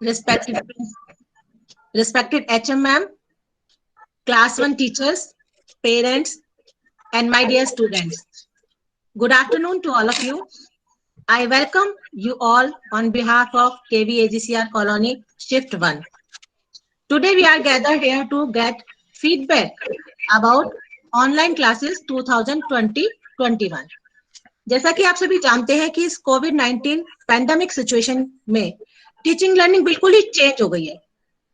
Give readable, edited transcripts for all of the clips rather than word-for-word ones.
respected respected HM ma'am, class 1 teachers, parents, and my dear students. Good afternoon to all of you. I welcome you all on behalf of KVAGCR Colony Shift 1. Today we are gathered here to get feedback about online classes 2020-21. जैसा कि आप सभी जानते हैं कि इस कोविड-19 pandemic situation में टीचिंग लर्निंग बिल्कुल ही चेंज हो गई है.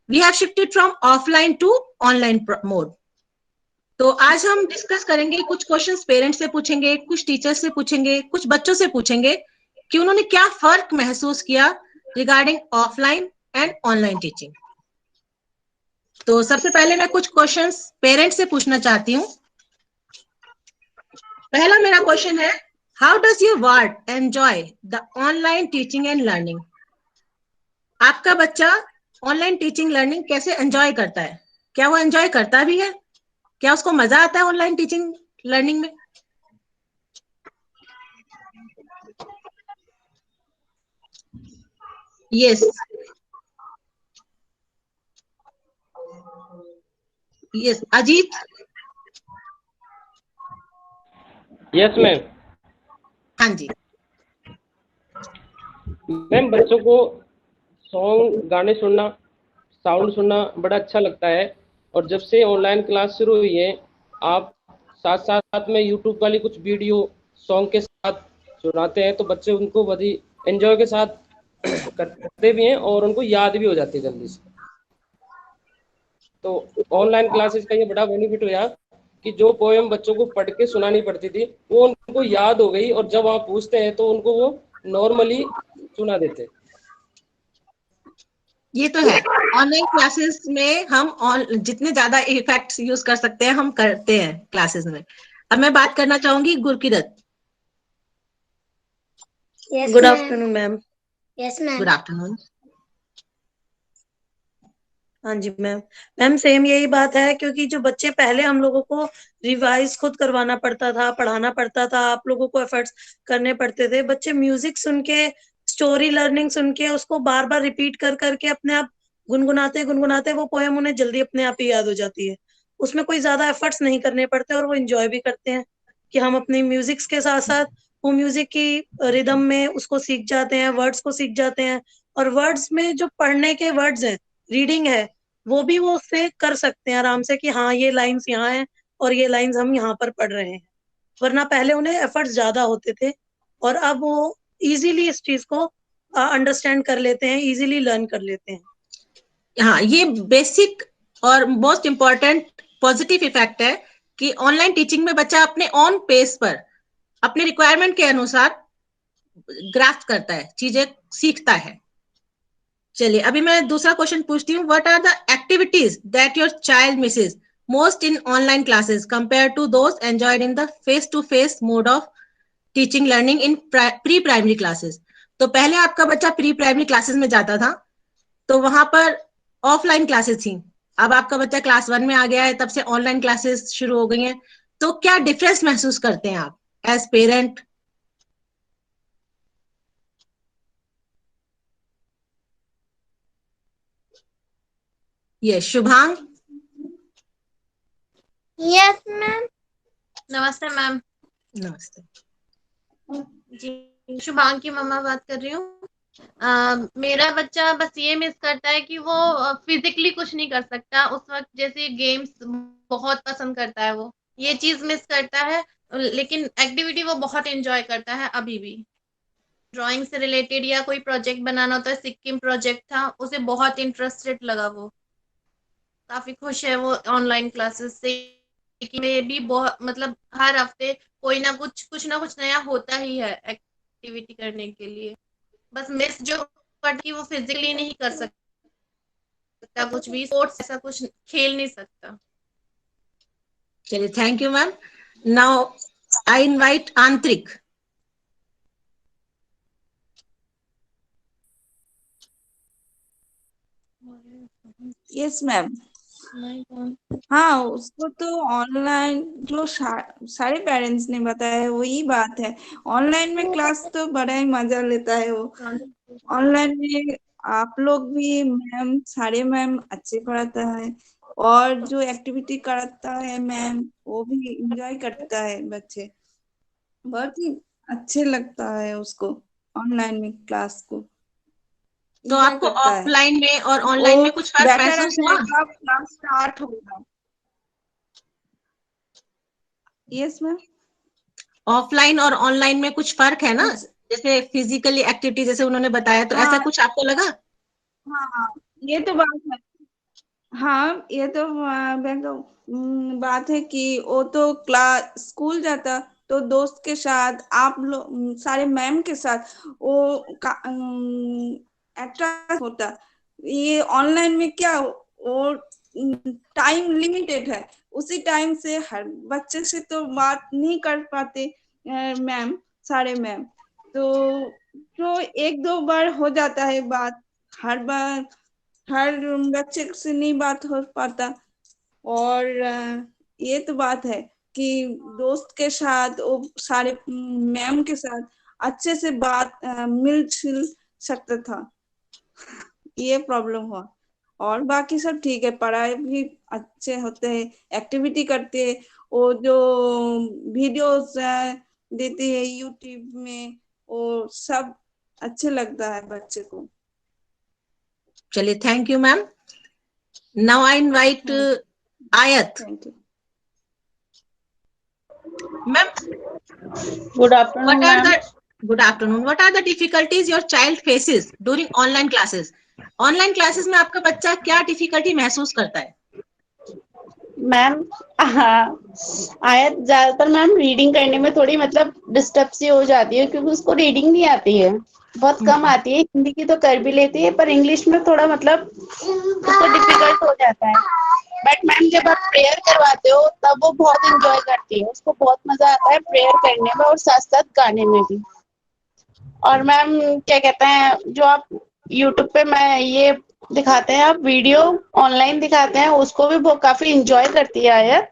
We have shifted from offline to online mode. तो आज हम डिस्कस करेंगे, कुछ क्वेश्चंस पेरेंट्स से पूछेंगे, कुछ टीचर्स से पूछेंगे, कुछ बच्चों से पूछेंगे कि उन्होंने क्या फर्क महसूस किया regarding offline and online teaching. तो सबसे पहले मैं कुछ क्वेश्चंस पेरेंट्स से पूछना चाहती हूँ. पहला मेरा क्वेश्चन है, how does your ward enjoy the online teaching and learning. आपका बच्चा ऑनलाइन टीचिंग लर्निंग कैसे एंजॉय करता है? क्या वो एंजॉय करता भी है? क्या उसको मजा आता है ऑनलाइन टीचिंग लर्निंग में? Yes yes Ajit. Yes ma'am. हाँ जी मैम, बच्चों को सॉन्ग गाने सुनना, साउंड सुनना बड़ा अच्छा लगता है. और जब से ऑनलाइन क्लास शुरू हुई है, आप साथ साथ में यूट्यूब वाली कुछ वीडियो सॉन्ग के साथ सुनाते हैं तो बच्चे उनको बड़ी एंजॉय के साथ करते भी हैं और उनको याद भी हो जाती है जल्दी से. तो ऑनलाइन क्लासेस का ये बड़ा बेनिफिट हुआ कि जो पोएम बच्चों को पढ़ के सुनानी पड़ती थी वो उनको याद हो गई और जब आप पूछते हैं तो उनको वो नॉर्मली सुना देते. ये तो है, ऑनलाइन क्लासेस में हम जितने ज्यादा इफेक्ट्स यूज कर सकते हैं हम करते हैं क्लासेस में. अब मैं बात करना चाहूंगी Gurkirat. Good afternoon ma'am. Yes ma'am. Good afternoon. हाँ जी मैम सेम यही बात है, क्योंकि जो बच्चे पहले हम लोगों को रिवाइज खुद करवाना पड़ता था, पढ़ाना पड़ता था, आप लोगों को एफर्ट्स करने पड़ते थे. बच्चे म्यूजिक सुन के, स्टोरी लर्निंग सुन के, उसको बार बार रिपीट कर करके अपने आप गुनगुनाते वो पोएम उन्हें जल्दी अपने आप ही याद हो जाती है. उसमें कोई ज्यादा एफर्ट्स नहीं करने पड़ते और वो एंजॉय भी करते हैं कि हम अपने म्यूजिक्स के साथ साथ वो म्यूजिक की रिदम में उसको सीख जाते हैं, वर्ड्स को सीख जाते हैं. और वर्ड्स में जो पढ़ने के वर्ड्स हैं, रीडिंग है, वो भी वो उससे कर सकते हैं आराम से कि हाँ ये लाइंस यहाँ हैं और ये लाइंस हम यहाँ पर पढ़ रहे हैं. वरना पहले उन्हें एफर्ट्स ज्यादा होते थे और अब वो इजीली इस चीज को अंडरस्टैंड कर लेते हैं, इजीली लर्न कर लेते हैं. हाँ, ये बेसिक और मोस्ट इम्पोर्टेंट पॉजिटिव इफेक्ट है कि ऑनलाइन टीचिंग में बच्चा अपने ऑन पेस पर, अपने रिक्वायरमेंट के अनुसार ग्रास्प करता है, चीजें सीखता है. चलिए अभी मैं दूसरा क्वेश्चन पूछती हूँ. What are the activities that your child misses most in online classes compare to those enjoyed in the face to face mode of teaching learning in pre primary classes. तो पहले आपका बच्चा प्री प्राइमरी क्लासेस में जाता था तो वहां पर ऑफलाइन क्लासेस थी. अब आपका बच्चा क्लास 1 में आ गया है, तब से ऑनलाइन क्लासेस शुरू हो गई हैं. तो क्या डिफरेंस महसूस करते हैं आप एज पेरेंट? ये शुभांग. Yes ma'am. नमस्ते मैम. नमस्ते जी, शुभांग की मम्मा बात कर रही हूँ. मेरा बच्चा बस ये मिस करता है कि वो फिजिकली कुछ नहीं कर सकता उस वक्त. जैसे गेम्स बहुत पसंद करता है, वो ये चीज मिस करता है. लेकिन एक्टिविटी वो बहुत एंजॉय करता है अभी भी. ड्राइंग से रिलेटेड या कोई प्रोजेक्ट बनाना होता है, सिक्किम प्रोजेक्ट था, उसे बहुत इंटरेस्टेड लगा. वो काफी खुश है वो ऑनलाइन क्लासेस से. में भी बहुत मतलब हर हफ्ते कोई ना कुछ नया होता ही है एक्टिविटी करने के लिए. बस मिस जो पढ़ की वो फिजिकली नहीं कर सकता, कुछ भी स्पोर्ट्स ऐसा कुछ खेल नहीं सकता. चलिए thank you ma'am. Now I invite Aantrik. Yes ma'am. हाँ, उसको तो ऑनलाइन जो सारे पेरेंट्स ने बताया है वही बात है. ऑनलाइन में क्लास तो बड़ा ही मजा लेता है वो. ऑनलाइन में आप लोग भी मैम, सारे मैम अच्छे पढ़ाता है, और जो एक्टिविटी कराता है मैम वो भी इंजॉय करता है बच्चे, बहुत ही अच्छे लगता है उसको ऑनलाइन में क्लास को तो इंजॉय आपको करता है। ऑफलाइन में और वो ऑनलाइन में कुछ फर्क बैठा महसूस रहता हुआ? है कब क्लास स्टार्ट होगा। Yes ma'am. ऑफलाइन और ऑनलाइन में कुछ फर्क है ना, जैसे फिजिकली एक्टिविटी जैसे उन्होंने बताया, तो ऐसा हाँ कुछ आपको लगा? हाँ, ये तो बात है। हाँ ये तो बात है कि वो तो क्लास स्कूल जाता तो दोस्त के साथ आप लोग सारे मैम के साथ वो एक्स्ट्रा होता। ये ऑनलाइन में क्या, वो टाइम लिमिटेड है, उसी टाइम से हर बच्चे से तो बात नहीं कर पाते मैम, सारे मैम। तो एक दो बार हो जाता है बात, हर बार हर बच्चे से नहीं बात हो पाता। और ये तो बात है कि दोस्त के साथ वो सारे मैम के साथ अच्छे से बात मिल जुल सकता था, ये प्रॉब्लम हुआ। और बाकी सब ठीक है, पढ़ाई भी अच्छे होते हैं, एक्टिविटी करते हैं, वो जो वीडियोस देते हैं यूट्यूब में, वो सब अच्छे लगता है बच्चे को। चलिए, thank you ma'am. Now I invite Aayat. Thank you ma'am, Good afternoon, what are ma'am. the good afternoon, what are the difficulties your child faces during online classes? Online classes में आपका बच्चा क्या डिफिकल्टी महसूस करता है? मैम, हाँ, आयत ज्यादातर मैम रीडिंग करने में थोड़ी मतलब डिस्टर्ब सी हो जाती है, क्योंकि उसको रीडिंग नहीं आती है, बहुत कम आती है। हिंदी की तो कर भी लेती है, पर इंग्लिश में थोड़ा मतलब उसको डिफिकल्ट हो जाता है। बट मैम जब आप प्रेयर करवाते हो तब वो बहुत इंजॉय करती है, उसको बहुत मजा आता है प्रेयर करने में और साथ साथ गाने में भी। और मैम क्या कहते हैं, जो आप यूट्यूब पे मैं ये दिखाते हैं, आप वीडियो ऑनलाइन दिखाते हैं, उसको भी वो काफी इंजॉय करती है आयत।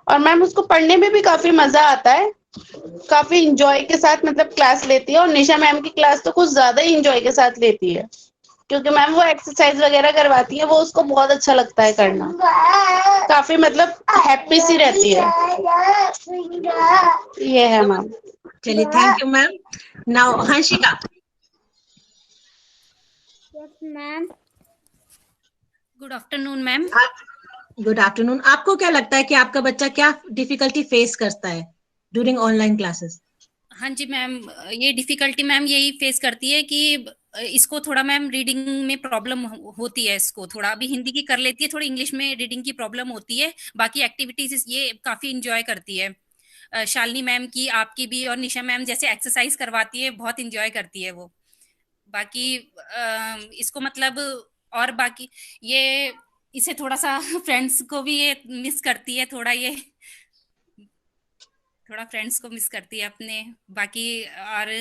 और मैम उसको पढ़ने में भी काफी मजा आता है, काफी इंजॉय के साथ मतलब क्लास लेती है। और निशा मैम की क्लास तो कुछ ज्यादा ही इंजॉय के साथ लेती है, क्योंकि मैम वो एक्सरसाइज वगैरह करवाती है, वो उसको बहुत अच्छा लगता है करना, काफी मतलब हैप्पी सी रहती है। ये है मैम। चलिए, thank you ma'am. Now Hanshika. Yes, ma'am. Good afternoon ma'am. Good afternoon. आपको क्या लगता है कि आपका बच्चा क्या डिफिकल्टी फेस करता है ड्यूरिंग ऑनलाइन क्लासेस? हाँ जी मैम, ये डिफिकल्टी मैम यही फेस करती है कि इसको थोड़ा मैम रीडिंग में प्रॉब्लम होती है, इसको थोड़ा अभी हिंदी की कर लेती है, थोड़ी इंग्लिश में रीडिंग की प्रॉब्लम होती है। बाकी एक्टिविटीज ये काफी इंजॉय करती है। शालिनी मैम की, आपकी भी, और निशा मैम जैसे एक्सरसाइज करवाती है, बहुत इंजॉय करती है वो। बाकी इसको मतलब, और बाकी ये इसे थोड़ा सा फ्रेंड्स को भी ये मिस करती है, थोड़ा फ्रेंड्स को मिस करती है अपने। बाकी और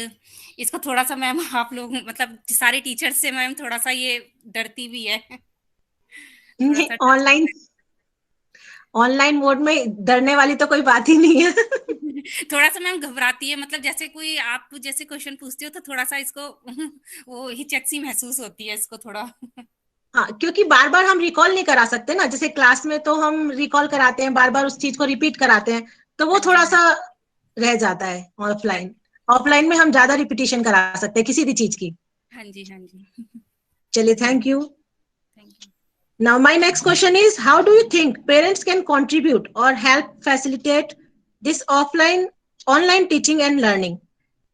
इसको थोड़ा सा मैम आप लोग मतलब सारे टीचर्स से मैम थोड़ा सा ये डरती भी है, थोड़ा सा ऑनलाइन ऑनलाइन मोड में डरने वाली तो कोई बात ही नहीं है। थोड़ा सा मैम घबराती है, मतलब जैसे कोई आप जैसे क्वेश्चन पूछते हो तो थोड़ा सा इसको वो हिचक सी महसूस होती है इसको थोड़ा। हाँ, क्योंकि बार बार हम रिकॉल नहीं करा सकते ना, जैसे क्लास में तो हम रिकॉल कराते हैं, बार बार उस चीज को रिपीट कराते हैं, तो वो थोड़ा सा रह जाता है। ऑफलाइन ऑफलाइन में हम ज्यादा रिपीटिशन करा सकते हैं किसी भी चीज की। हाँ जी, हाँ जी। चलिए, thank you. Thank you. Now, my next question is, how do you think parents can contribute or help facilitate this online teaching and learning?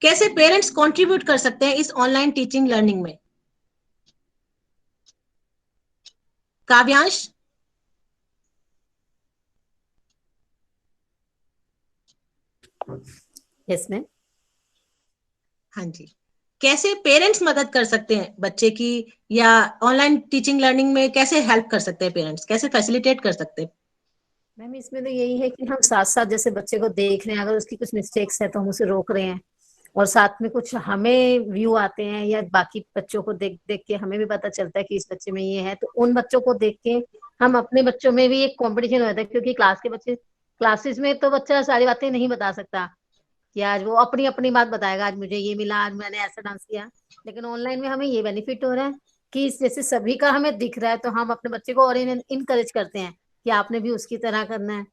कैसे पेरेंट्स कंट्रीब्यूट कर सकते हैं इस ऑनलाइन टीचिंग लर्निंग में? काव्यांश। Yes ma'am. हाँ जी, कैसे parents मदद कर सकते हैं बच्चे की, या ऑनलाइन टीचिंग लर्निंग में कैसे हेल्प कर सकते हैं पेरेंट्स, कैसे फैसिलिटेट कर सकते हैं? मैम इसमें तो यही है कि हम साथ साथ जैसे बच्चे को देख रहे हैं, अगर उसकी कुछ मिस्टेक्स है तो हम उसे रोक रहे हैं, और साथ में कुछ हमें व्यू आते हैं या बाकी बच्चों को देख देख के हमें भी पता चलता है कि इस बच्चे में ये है, तो उन बच्चों को देख के हम अपने बच्चों में भी एक कंपटीशन हो जाता है। क्योंकि क्लास के बच्चे, क्लासेस में तो बच्चा सारी बातें नहीं बता सकता कि आज वो अपनी अपनी बात बताएगा, आज मुझे ये मिला, आज मैंने ऐसा डांस किया। लेकिन ऑनलाइन में हमें ये बेनिफिट हो रहा है कि जैसे सभी का हमें दिख रहा है तो हम अपने बच्चे को और इनकरेज करते हैं कि आपने भी उसकी तरह करना है,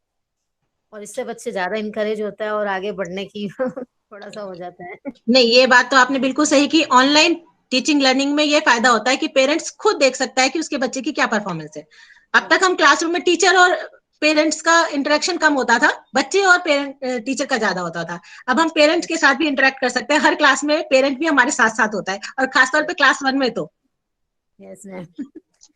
और इससे बच्चे ज्यादा इनकरेज होता है और आगे बढ़ने की थोड़ा सा हो जाता है। नहीं, ये बात तो आपने बिल्कुल सही की। ऑनलाइन टीचिंग लर्निंग में ये फायदा होता है कि पेरेंट्स खुद देख सकता है कि उसके बच्चे की क्या परफॉर्मेंस है। अब तक हम क्लासरूम में टीचर और पेरेंट्स का इंटरेक्शन कम होता था, बच्चे और पेरेंट टीचर का ज्यादा होता था। अब हम पेरेंट्स के साथ भी इंटरेक्ट कर सकते हैं, हर क्लास में पेरेंट भी हमारे साथ साथ होता है, और खासतौर पे क्लास 1 में तो यस मैम।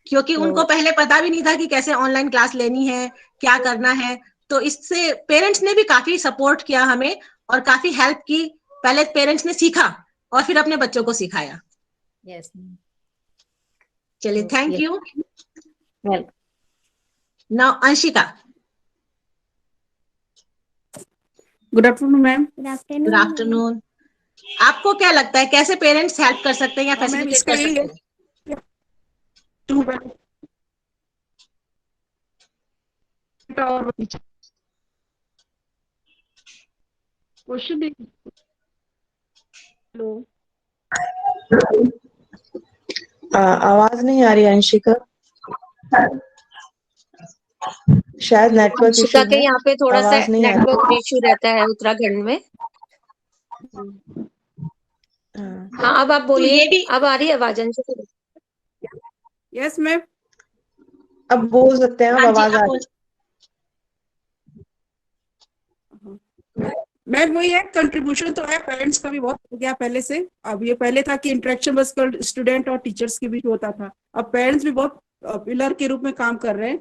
क्योंकि उनको पहले पता भी नहीं था कि कैसे ऑनलाइन क्लास लेनी है, क्या करना है। तो इससे पेरेंट्स ने भी काफी सपोर्ट किया हमें और काफी हेल्प की। पहले पेरेंट्स ने सीखा और फिर अपने बच्चों को सिखाया। Yes ma'am. चलिए, thank you. Welcome. Now Anshika. Good afternoon ma'am. Good afternoon. आपको क्या लगता है कैसे पेरेंट्स हेल्प कर सकते हैं या मैम फैसिलिटेट इसका कर यही सकते हैं? और क्वेश्चन हेलो, आवाज नहीं आ रही अंशिका, शायद नेटवर्क अंशिका इशू के है, यहाँ पे थोड़ा सा आवाज नहीं आ नेटवर्क रही। इशू रहता है उत्तराखंड में। हाँ, अब आप तो बोलिए। ये भी अब आ रही है आवाज अंशिका? Yes ma'am. अब बोल सकते हैं, अब हाँ जी, आवाज आ आप रही। मैम वही है, कंट्रीब्यूशन तो है, पेरेंट्स का भी बहुत हो गया पहले से। अब ये पहले था कि इंटरेक्शन बस स्टूडेंट और टीचर्स के बीच होता था, अब पेरेंट्स भी बहुत पिलर के रूप में काम कर रहे हैं।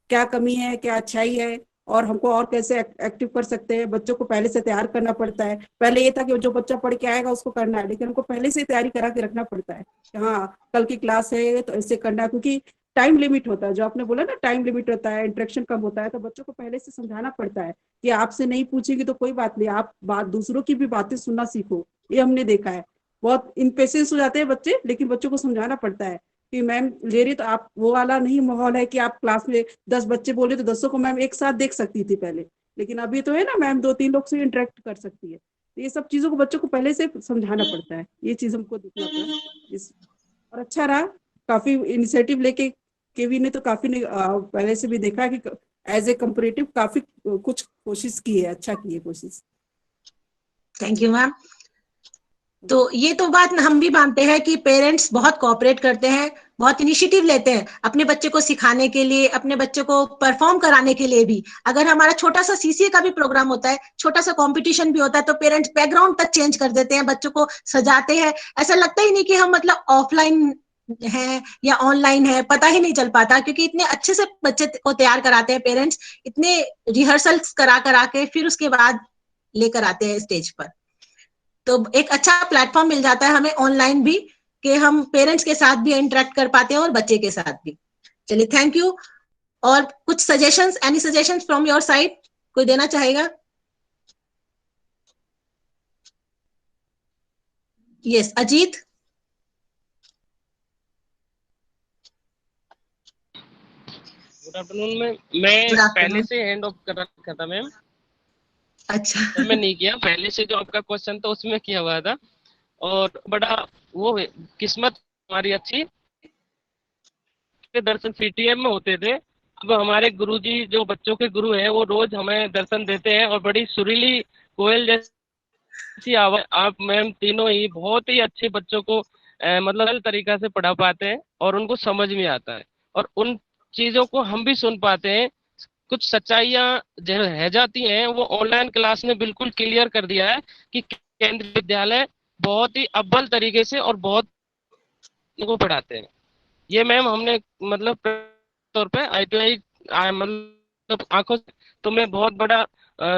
क्या कमी है, क्या अच्छाई है, और हमको और कैसे एक्टिव कर सकते हैं। बच्चों को पहले से तैयार करना पड़ता है। पहले ये था कि जो बच्चा पढ़ के आएगा उसको करना है, लेकिन हमको पहले से तैयारी करा के रखना पड़ता है कि हाँ कल की क्लास है तो ऐसे करना है, क्योंकि टाइम लिमिट होता है। जो आपने बोला ना, टाइम लिमिट होता है, इंटरेक्शन कम होता है, तो बच्चों को पहले से समझाना पड़ता है कि आपसे नहीं पूछेंगे तो कोई बात नहीं, आप बात दूसरों की भी बातें सुनना सीखो। ये हमने देखा है, बहुत इम्पेशेंस हो जाते हैं बच्चे, लेकिन बच्चों को समझाना पड़ता है कि मैम ले रही, तो आप वो वाला नहीं माहौल है कि आप क्लास में 10 बच्चे बोले तो 10 को मैम एक साथ देख सकती थी पहले, लेकिन अभी तो है ना मैम 2-3 लोग से इंटरेक्ट कर सकती है। तो ये सब चीजों को बच्चों को पहले से समझाना पड़ता है, ये चीज हमको देखना पड़ा और अच्छा रहा। काफी इनिशिएटिव लेके केवी ने तो काफी ने पहले से भी देखा है कि एज ए कंपैरेटिव काफी कुछ कोशिश की है, अच्छा की है कोशिश। Thank you ma'am. तो ये तो बात हम भी मानते हैं कि पेरेंट्स बहुत कोऑपरेट करते हैं, बहुत इनिशिएटिव लेते हैं अपने बच्चे को सिखाने के लिए, अपने बच्चे को परफॉर्म कराने के लिए भी। अगर हमारा छोटा सा सीसीए का भी प्रोग्राम होता है, छोटा सा कंपटीशन भी होता है, तो पेरेंट्स बैकग्राउंड तक चेंज कर देते हैं, बच्चों को सजाते हैं। ऐसा लगता ही नहीं कि हम मतलब ऑफलाइन है या ऑनलाइन है, पता ही नहीं चल पाता, क्योंकि इतने अच्छे से बच्चे को तैयार कराते हैं पेरेंट्स, इतने रिहर्सल्स करा के फिर उसके बाद लेकर आते हैं स्टेज पर। तो एक अच्छा प्लेटफॉर्म मिल जाता है हमें ऑनलाइन भी, कि हम पेरेंट्स के साथ भी इंटरेक्ट कर पाते हैं और बच्चे के साथ भी। चलिए, थैंक यू। और कुछ suggestions, any suggestions from your side, कोई देना चाहेगा? Yes, Ajit. Good afternoon ma'am. मैं पहले से हैंड ऑफ कर रखा था मैम। अच्छा। तो मैं नहीं किया, पहले से जो आपका क्वेश्चन था उसमें किया हुआ था, और बड़ा वो किस्मत हमारी अच्छी के दर्शन पीटीएम में होते थे। अब हमारे गुरुजी जो बच्चों के गुरु हैं वो रोज हमें दर्शन देते हैं, और बड़ी सुरीली कोयल जैसी आवाज, आप मैम तीनों ही बहुत ही अच्छे बच्चों को मतलब अलग तरीका से पढ़ा पाते हैं और उनको समझ में आता है, और उन चीजों को हम भी सुन पाते हैं। कुछ सच्चाइयां जो रह जाती हैं वो ऑनलाइन क्लास ने बिल्कुल क्लियर कर दिया है कि केंद्रीय विद्यालय बहुत ही अव्वल तरीके से और बहुत को पढ़ाते हैं। ये मैम हमने मतलब तौर पे ITI मतलब आंखों से, तो मैं बहुत बड़ा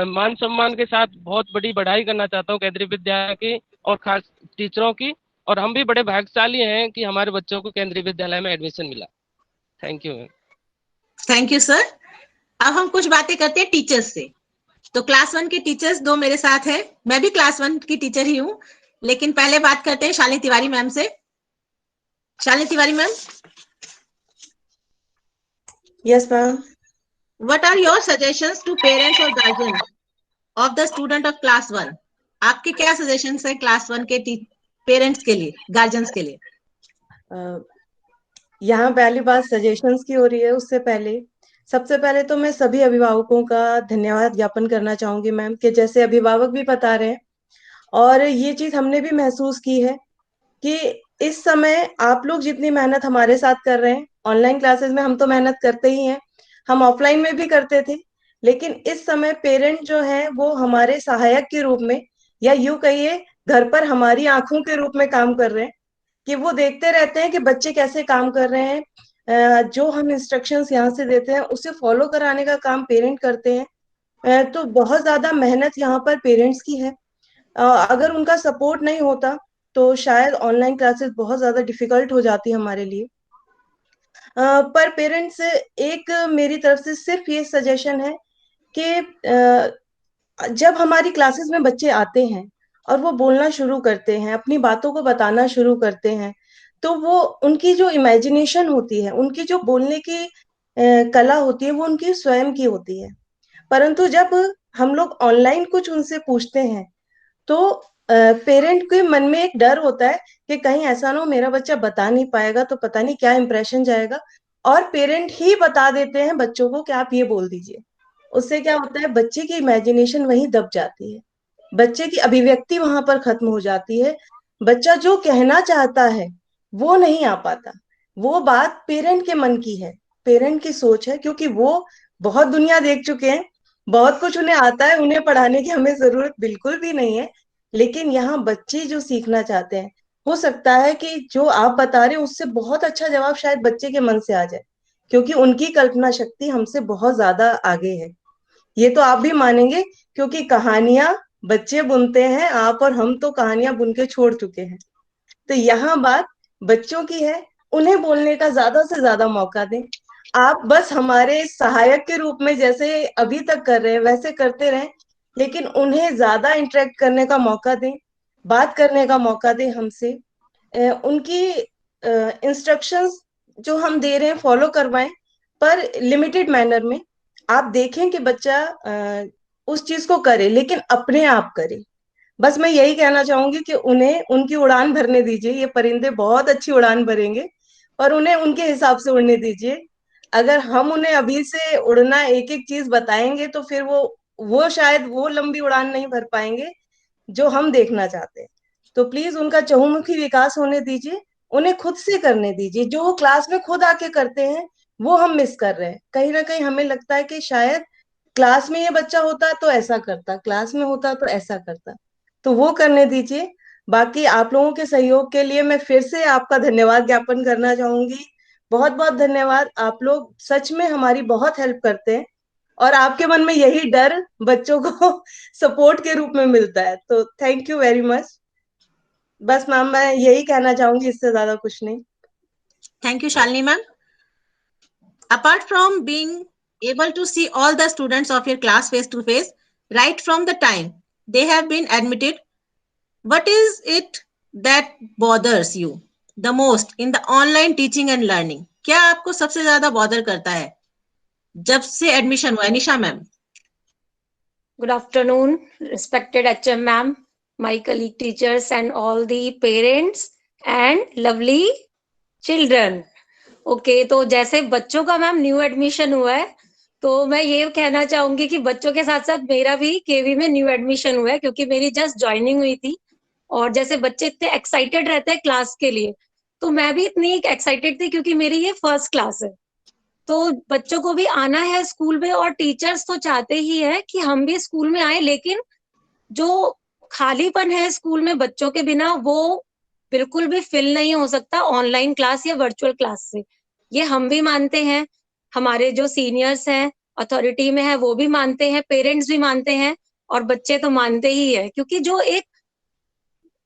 मान सम्मान के साथ बहुत बड़ी बढ़ाई करना चाहता हूँ केंद्रीय विद्यालय की और खास टीचरों की, और हम भी बड़े भाग्यशाली हैं कि हमारे बच्चों को केंद्रीय विद्यालय में एडमिशन मिला। Thank you ma'am. Thank you sir. अब हम कुछ बातें करते हैं टीचर्स से। तो क्लास 1 के टीचर्स दो मेरे साथ हैं, मैं भी क्लास 1 की टीचर ही हूँ, लेकिन पहले बात करते हैं शालिनी तिवारी मैम से। Shalini Tiwari ma'am. Yes ma'am. What are your suggestions to parents और guardian of the student of class 1? आपके क्या सजेशंस है क्लास 1 के पेरेंट्स के लिए, गार्जियंस के लिए? यहाँ पहली बात सजेशंस की हो रही है, उससे पहले सबसे पहले तो मैं सभी अभिभावकों का धन्यवाद ज्ञापन करना चाहूंगी मैम, कि जैसे अभिभावक भी बता रहे हैं और ये चीज हमने भी महसूस की है कि इस समय आप लोग जितनी मेहनत हमारे साथ कर रहे हैं ऑनलाइन क्लासेस में, हम तो मेहनत करते ही हैं, हम ऑफलाइन में भी करते थे, लेकिन इस समय पेरेंट जो है वो हमारे सहायक के रूप में, या यूं कहिए घर पर हमारी आंखों के रूप में काम कर रहे हैं, कि वो देखते रहते हैं कि बच्चे कैसे काम कर रहे हैं। जो हम इंस्ट्रक्शंस यहाँ से देते हैं उसे फॉलो कराने का काम पेरेंट करते हैं। तो बहुत ज्यादा मेहनत यहाँ पर पेरेंट्स की है। अगर उनका सपोर्ट नहीं होता तो शायद ऑनलाइन क्लासेस बहुत ज्यादा डिफिकल्ट हो जाती हमारे लिए। पर पेरेंट्स से एक मेरी तरफ से सिर्फ ये सजेशन है कि जब हमारी क्लासेस में बच्चे आते हैं और वो बोलना शुरू करते हैं, अपनी बातों को बताना शुरू करते हैं, तो वो उनकी जो इमेजिनेशन होती है, उनकी जो बोलने की कला होती है, वो उनकी स्वयं की होती है। परंतु जब हम लोग ऑनलाइन कुछ उनसे पूछते हैं तो पेरेंट के मन में एक डर होता है कि कहीं ऐसा ना हो मेरा बच्चा बता नहीं पाएगा तो पता नहीं क्या इंप्रेशन जाएगा, और पेरेंट ही बता देते हैं बच्चों को कि आप ये बोल दीजिए। उससे क्या होता है, बच्चे की इमेजिनेशन वहीं दब जाती है, बच्चे की अभिव्यक्ति वहां पर खत्म हो जाती है, बच्चा जो कहना चाहता है वो नहीं आ पाता। वो बात पेरेंट के मन की है, पेरेंट की सोच है, क्योंकि वो बहुत दुनिया देख चुके हैं, बहुत कुछ उन्हें आता है, उन्हें पढ़ाने की हमें जरूरत बिल्कुल भी नहीं है। लेकिन यहाँ बच्चे जो सीखना चाहते हैं, हो सकता है कि जो आप बता रहे हो उससे बहुत अच्छा जवाब शायद बच्चे के मन से आ जाए, क्योंकि उनकी कल्पना शक्ति हमसे बहुत ज्यादा आगे है। ये तो आप भी मानेंगे, क्योंकि कहानियां बच्चे बुनते हैं, आप और हम तो कहानियां बुन के छोड़ चुके हैं। तो यहाँ बात बच्चों की है, उन्हें बोलने का ज्यादा से ज्यादा मौका दें। आप बस हमारे सहायक के रूप में जैसे अभी तक कर रहे हैं वैसे करते रहें, लेकिन उन्हें ज्यादा इंटरेक्ट करने का मौका दें, बात करने का मौका दें हमसे। उनकी इंस्ट्रक्शंस जो हम दे रहे हैं फॉलो करवाएं, पर लिमिटेड मैनर में। आप देखें कि बच्चा उस चीज को करे, लेकिन अपने आप करे। बस मैं यही कहना चाहूंगी कि उन्हें उनकी उड़ान भरने दीजिए, ये परिंदे बहुत अच्छी उड़ान भरेंगे, और उन्हें उनके हिसाब से उड़ने दीजिए। अगर हम उन्हें अभी से उड़ना एक एक चीज बताएंगे तो फिर वो शायद वो लंबी उड़ान नहीं भर पाएंगे जो हम देखना चाहते हैं। तो प्लीज उनका चहुमुखी विकास होने दीजिए, उन्हें खुद से करने दीजिए। जो वो क्लास में खुद आके करते हैं वो हम मिस कर रहे हैं। कहीं ना कहीं हमें लगता है कि शायद क्लास में ये बच्चा होता तो ऐसा करता, क्लास में होता तो ऐसा करता। तो वो करने दीजिए। बाकी आप लोगों के सहयोग के लिए मैं फिर से आपका धन्यवाद ज्ञापन करना चाहूंगी। बहुत बहुत धन्यवाद, आप लोग सच में हमारी बहुत हेल्प करते हैं, और आपके मन में यही डर बच्चों को सपोर्ट के रूप में मिलता है। तो थैंक यू वेरी मच। बस मैम मैं यही कहना चाहूंगी, इससे ज्यादा कुछ नहीं। Thank you, Shalini ma'am. Apart from being able to see all the students of your class face to face, right from the time they have been admitted, what is it that bothers you the most in the online teaching and learning? क्या आपको सबसे ज्यादा bother करता है जब से admission हुआ है? निशा ma'am. Good afternoon, respected HM ma'am, my colleague teachers and all the parents and lovely children. Okay तो जैसे बच्चों का मैम न्यू एडमिशन हुआ है, तो मैं ये कहना चाहूंगी कि बच्चों के साथ साथ मेरा भी केवी में न्यू एडमिशन हुआ है, क्योंकि मेरी जस्ट ज्वाइनिंग हुई थी। और जैसे बच्चे इतने एक्साइटेड रहते हैं क्लास के लिए, तो मैं भी इतनी एक्साइटेड थी क्योंकि मेरी ये फर्स्ट क्लास है। तो बच्चों को भी आना है स्कूल में, और टीचर्स तो चाहते ही है कि हम भी स्कूल में आए, लेकिन जो खालीपन है स्कूल में बच्चों के बिना, वो बिल्कुल भी फिल नहीं हो सकता ऑनलाइन क्लास या वर्चुअल क्लास से। ये हम भी मानते हैं, हमारे जो सीनियर्स हैं, अथॉरिटी में है, वो भी मानते हैं, पेरेंट्स भी मानते हैं, और बच्चे तो मानते ही है। क्योंकि जो एक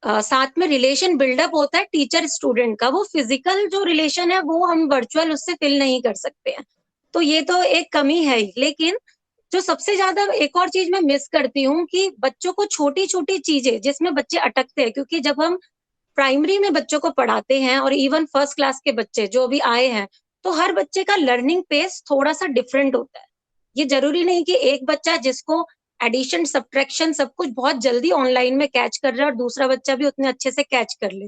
साथ में रिलेशन बिल्डअप होता है टीचर स्टूडेंट का, वो फिजिकल जो रिलेशन है वो हम वर्चुअल उससे फिल नहीं कर सकते हैं। तो ये तो एक कमी है ही। लेकिन जो सबसे ज्यादा एक और चीज मैं मिस करती हूँ कि बच्चों को छोटी छोटी चीजें जिसमें बच्चे अटकते हैं, क्योंकि जब हम प्राइमरी में बच्चों को पढ़ाते हैं और इवन फर्स्ट क्लास के बच्चे जो भी आए हैं, तो हर बच्चे का लर्निंग पेस थोड़ा सा डिफरेंट होता है। ये जरूरी नहीं कि एक बच्चा जिसको एडिशन सब्ट्रैक्शन सब कुछ बहुत जल्दी ऑनलाइन में कैच कर रहा है और दूसरा बच्चा भी उतने अच्छे से कैच कर ले।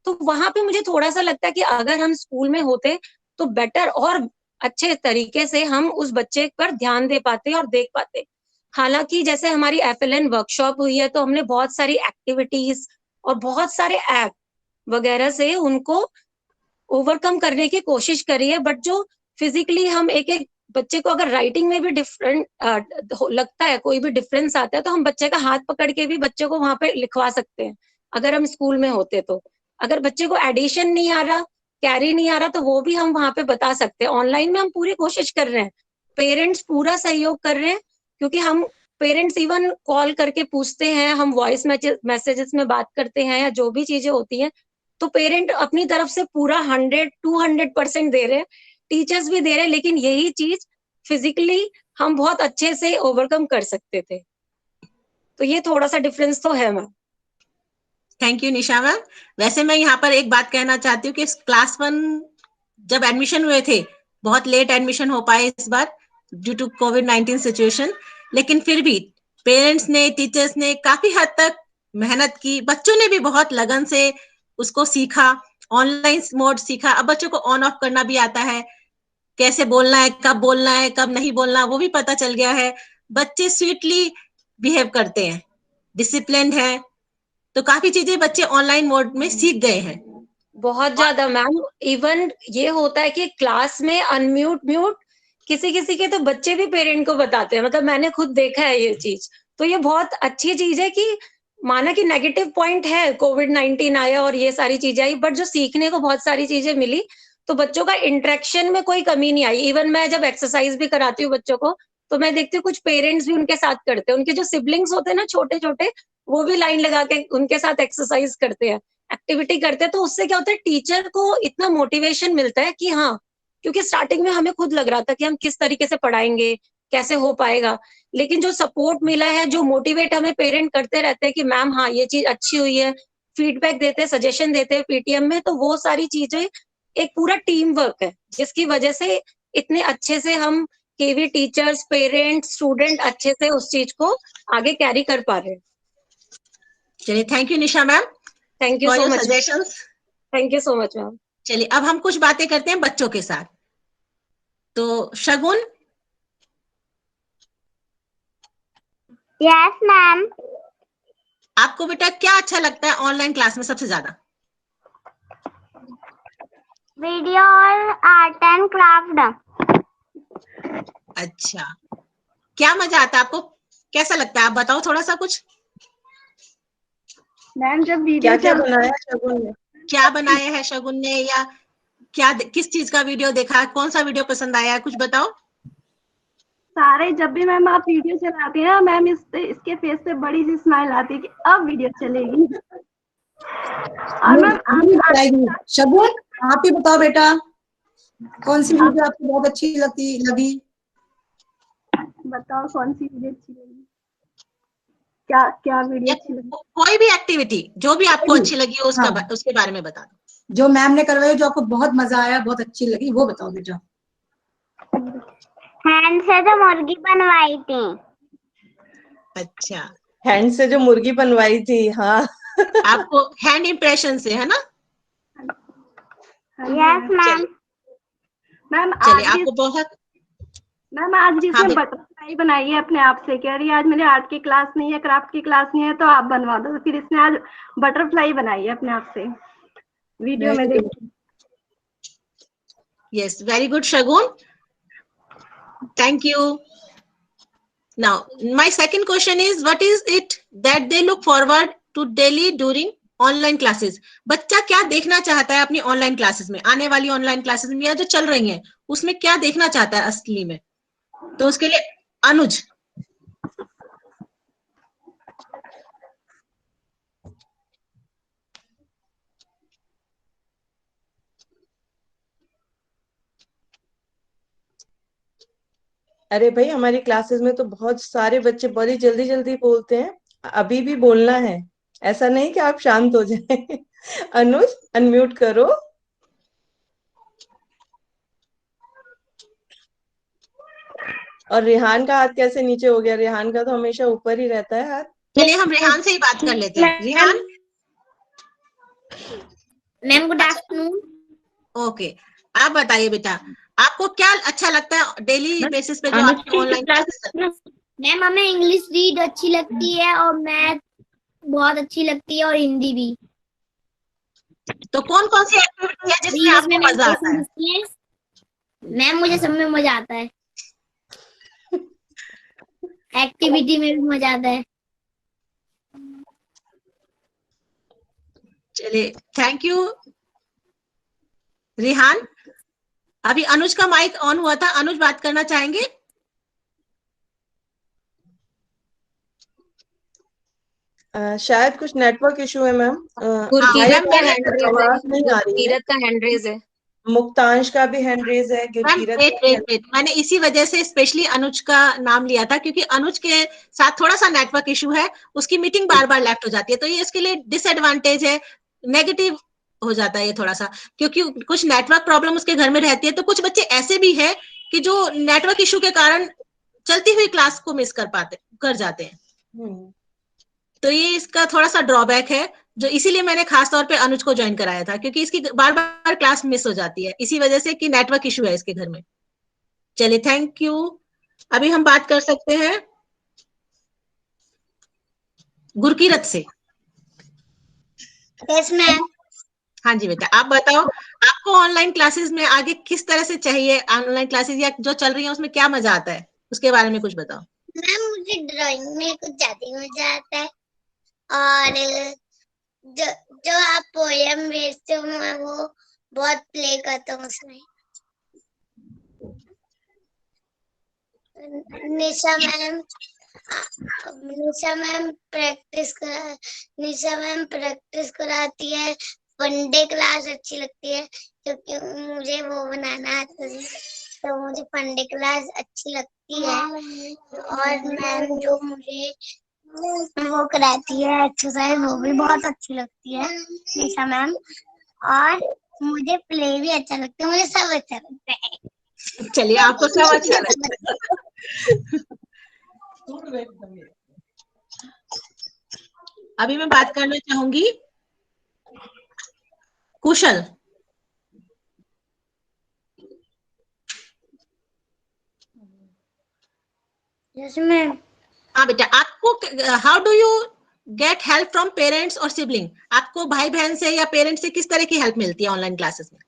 तो वहां पे मुझे थोड़ा सा लगता है कि अगर हम स्कूल में होते तो बेटर और अच्छे तरीके से हम उस बच्चे पर ध्यान दे पाते और देख पाते। हालांकि जैसे हमारी FLN वर्कशॉप हुई है तो हमने बहुत सारी एक्टिविटीज और बहुत सारे ऐप वगैरह से उनको ओवरकम करने की कोशिश करी है, बट जो फिजिकली हम एक एक बच्चे को अगर राइटिंग में भी डिफरेंट लगता है, कोई भी डिफरेंस आता है, तो हम बच्चे का हाथ पकड़ के भी बच्चे को वहां पे लिखवा सकते हैं अगर हम स्कूल में होते तो। अगर बच्चे को एडिशन नहीं आ रहा, कैरी नहीं आ रहा, तो वो भी हम वहां पे बता सकते हैं। ऑनलाइन में हम पूरी कोशिश कर रहे हैं, पेरेंट्स पूरा सहयोग कर रहे हैं, क्योंकि हम पेरेंट्स इवन कॉल करके पूछते हैं, हम वॉइस मैसेजेस में बात करते हैं, या जो भी चीजें होती हैं, तो पेरेंट अपनी तरफ से पूरा 100-200% दे रहे हैं, टीचर्स भी दे रहे हैं, लेकिन यही चीज फिजिकली हम बहुत अच्छे से ओवरकम कर सकते थे। तो ये थोड़ा सा डिफरेंस तो है ma'am. Thank you Nisha ma'am. वैसे मैं यहाँ पर एक बात कहना चाहती हूँ कि क्लास 1 जब एडमिशन हुए थे, बहुत लेट एडमिशन हो पाए इस बार ड्यू टू कोविड-19 सिचुएशन, लेकिन फिर भी पेरेंट्स ने, टीचर्स ने काफी हद तक मेहनत की, बच्चों ने भी बहुत लगन से उसको सीखा, ऑनलाइन मोड सीखा। अब बच्चों को ऑन ऑफ करना भी आता है, कैसे बोलना है, कब नहीं बोलना, वो भी पता चल गया है। बच्चे स्वीटली बिहेव करते हैं, डिसिप्लिन्ड है, तो काफी चीजें बच्चे ऑनलाइन मोड में सीख गए हैं। बहुत ज्यादा मैम। इवन ये होता है कि क्लास में अनम्यूट म्यूट किसी किसी के तो बच्चे भी पेरेंट को बताते हैं, मतलब मैंने खुद देखा है ये चीज। तो ये बहुत अच्छी चीज है कि माना कि नेगेटिव पॉइंट है, कोविड-19 आया और ये सारी चीजें आई, बट जो सीखने को बहुत सारी चीजें मिली, तो बच्चों का इंटरेक्शन में कोई कमी नहीं आई। इवन मैं जब एक्सरसाइज भी कराती हूँ बच्चों को, तो मैं देखती हूँ कुछ पेरेंट्स भी उनके साथ करते हैं, उनके जो सिबलिंग्स होते हैं ना छोटे छोटे, वो भी लाइन लगा के उनके साथ एक्सरसाइज करते हैं, एक्टिविटी करते हैं। तो उससे क्या होता है, टीचर को इतना मोटिवेशन मिलता है कि हाँ, क्योंकि स्टार्टिंग में हमें खुद लग रहा था कि हम किस तरीके से पढ़ाएंगे, कैसे हो पाएगा, लेकिन जो सपोर्ट मिला है, जो मोटिवेट हमें पेरेंट करते रहते हैं कि मैम हाँ ये चीज अच्छी हुई है, फीडबैक देते हैं, सजेशन देते हैं PTM में, तो वो सारी चीजें एक पूरा टीम वर्क है, जिसकी वजह से इतने अच्छे से हम केवी टीचर्स, पेरेंट्स, स्टूडेंट अच्छे से उस चीज को आगे कैरी कर पा रहे हैं। चलिए, thank you Nisha ma'am, thank you so much. Suggestions. Thank you so much ma'am. चलिए, अब हम कुछ बातें करते हैं बच्चों के साथ। तो शगुन। Yes ma'am. आपको बेटा क्या अच्छा लगता है ऑनलाइन क्लास में सबसे ज्यादा? वीडियो और आर्ट एंड क्राफ्ट। अच्छा, क्या मजा आता है आपको, कैसा लगता है, आप बताओ थोड़ा सा कुछ। मैम जब वीडियो क्या बनाया शगुन ने? क्या बनाया है शगुन ने, या क्या, किस चीज का वीडियो देखा, कौन सा वीडियो पसंद आया, कुछ बताओ। सारे जब भी मैम आप वीडियो चलाती है ना मैम, इसके फेस पे बड़ी सी स्माइल आती है कि अब वीडियो चलेगी। और मैम शगुन, आप ही बताओ बेटा, कौन सी वीडियो आपको बहुत अच्छी लगी? बताओ कौन सी वीडियो अच्छी लगी, क्या क्या वीडियो अच्छी लगी? कोई भी एक्टिविटी जो भी आपको अच्छी लगी हो उसका उसके बारे में बता दो। जो मैम ने करवाई, जो आपको बहुत मजा आया, बहुत अच्छी लगी, वो बताओ बेटा। हैंड से जो मुर्गी बनवाई थी। अच्छा, हैंड से जो मुर्गी बनवाई थी, हाँ। आपको हैंड इम्प्रेशन से, है ना? Yes ma'am. मैम चलिए, आपको बहुत मैम आज जिसने बटरफ्लाई बनाई है अपने आप से, कह रही है आज मेरे आर्ट की क्लास नहीं है, क्राफ्ट की क्लास नहीं है, तो आप बनवा दो। फिर इसने आज बटरफ्लाई बनाई है अपने आप से, वीडियो में देखी। Yes, very good Shagun, thank you. Now my second question is, what is it that they look forward to daily during online classes? बच्चा क्या देखना चाहता है अपनी ऑनलाइन क्लासेस में, आने वाली ऑनलाइन क्लासेस में, या जो चल रही हैं उसमें क्या देखना चाहता है असली में? तो उसके लिए अनुज। अरे भाई, हमारी क्लासेस में तो बहुत सारे बच्चे बड़ी जल्दी जल्दी बोलते हैं, अभी भी बोलना है, ऐसा नहीं कि आप शांत हो जाए। अनुज, अनम्यूट करो। और रेहान का हाथ कैसे नीचे हो गया? रेहान का तो हमेशा ऊपर ही रहता है हाथ। चलिए, हम रेहान से ही बात कर लेते हैं। Rehan, ma'am good afternoon. Okay, आप बताइए बेटा, आपको क्या अच्छा लगता है डेली बेसिस पे जो आपकी ऑनलाइन क्लासेस? मैम हमें इंग्लिश रीड अच्छी लगती है और मैथ बहुत अच्छी लगती है और हिंदी भी। तो कौन कौन सी एक्टिविटी है जिसमें आपको मजा आता है? मैम मुझे सब में मजा आता है, एक्टिविटी में भी मजा आता है। चलिए, थैंक यू रिहान। अभी अनुज का माइक ऑन हुआ था, अनुज बात करना चाहेंगे? शायद कुछ नेटवर्क इशू है मैम। गुरकीरत का हैंड रेज है, आवाज नहीं आ रही है। गुरकीरत का हैंड रेज है, मुक्तांश का भी हैंड रेज है, गुरकीरत का भी वेट, मैंने इसी वजह से स्पेशली अनुज का नाम लिया था, क्योंकि अनुज के साथ थोड़ा सा नेटवर्क इशू है, उसकी मीटिंग बार बार लेफ्ट हो जाती है, तो ये इसके लिए डिसएडवांटेज है, नेगेटिव हो जाता है ये थोड़ा सा, क्योंकि कुछ नेटवर्क प्रॉब्लम उसके घर में रहती है। तो कुछ बच्चे ऐसे भी है कि जो नेटवर्क इशू के कारण चलती हुई क्लास को मिस कर जाते हैं। तो ये इसका थोड़ा सा ड्रॉबैक है, जो इसीलिए मैंने खास तौर पे अनुज को ज्वाइन कराया था, क्योंकि इसकी बार बार क्लास मिस हो जाती है इसी वजह से कि नेटवर्क इशू है इसके घर में। चलिए, थैंक यू। अभी हम बात कर सकते हैं गुरकीरत से। Yes ma'am. हाँ जी बेटा, आप बताओ, आपको ऑनलाइन क्लासेस में आगे किस तरह से चाहिए? ऑनलाइन क्लासेस या जो चल रही है उसमें क्या मजा आता है, उसके बारे में कुछ बताओ। मैम मुझे ड्राइंग में कुछ ज्यादा मजा आता है, और जो आप पोएम भेजते हो मैं वो बहुत प्ले करता हूँ उसमें। निशा मैम प्रैक्टिस कराती है। फंडे क्लास अच्छी लगती है क्योंकि मुझे वो बनाना आता है, तो मुझे फंडे क्लास अच्छी लगती है। और मैम जो मुझे वो कराती है एक्सरसाइज, वो भी बहुत अच्छी लगती है, निशा मैम। और मुझे प्ले भी अच्छा लगता है, मुझे सब अच्छा लगता है। चलिए, आपको सब अच्छा लगता है। अभी मैं बात करना चाहूंगी कुशल। Yes ma'am. हाँ बेटा, आपको how do you get help from parents और सिबलिंग? आपको भाई बहन से या पेरेंट्स से किस तरह की हेल्प मिलती है ऑनलाइन क्लासेस में?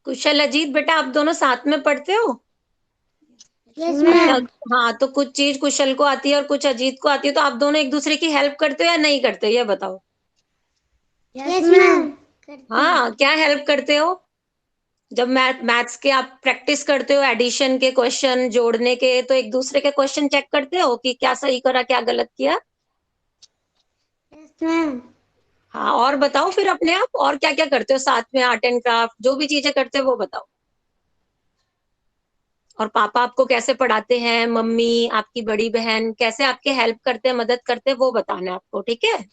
कुशल अजीत बेटा, आप दोनों साथ में पढ़ते हो? Yes ma'am. हाँ, तो कुछ चीज कुशल को आती है और कुछ अजीत को आती है, तो आप दोनों एक दूसरे की हेल्प करते हो या नहीं करते, ये बताओ। Yes ma'am. हाँ, क्या हेल्प करते हो? जब मैथ्स के आप प्रैक्टिस करते हो, एडिशन के क्वेश्चन, जोड़ने के, तो एक दूसरे के क्वेश्चन चेक करते हो कि क्या सही करा, क्या गलत किया? Yes ma'am. हाँ, और बताओ फिर अपने आप और क्या क्या करते हो साथ में, आर्ट एंड क्राफ्ट, जो भी चीजें करते हो वो बताओ। और पापा आपको कैसे पढ़ाते हैं, मम्मी, आपकी बड़ी बहन कैसे आपके हेल्प करते हैं, मदद करते हैं, वो बताना है आपको, ठीक है?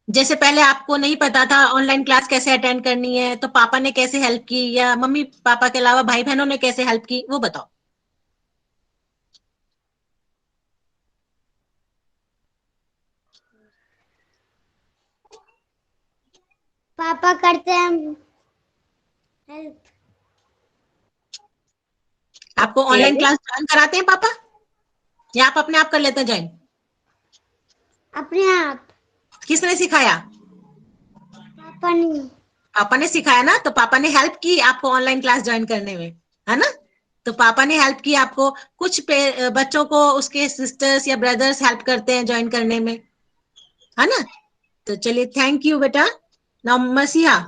जैसे पहले आपको नहीं पता था ऑनलाइन क्लास कैसे अटेंड करनी है, तो पापा ने कैसे हेल्प की, या मम्मी पापा के अलावा भाई बहनों ने कैसे हेल्प की, वो बताओ। पापा करते हैं हेल्प। आपको ऑनलाइन क्लास ज्वाइन कराते हैं पापा, या आप अपने आप कर लेते हैं ज्वाइन? अपने आप। किसने सिखाया? पापा ने सिखाया ना, तो पापा ने हेल्प की आपको ऑनलाइन क्लास ज्वाइन करने में, है ना? तो पापा ने हेल्प की आपको। कुछ बच्चों को उसके सिस्टर्स या ब्रदर्स हेल्प करते हैं ज्वाइन करने में, है ना? तो चलिए, थैंक यू बेटा। नाउ मसीहा।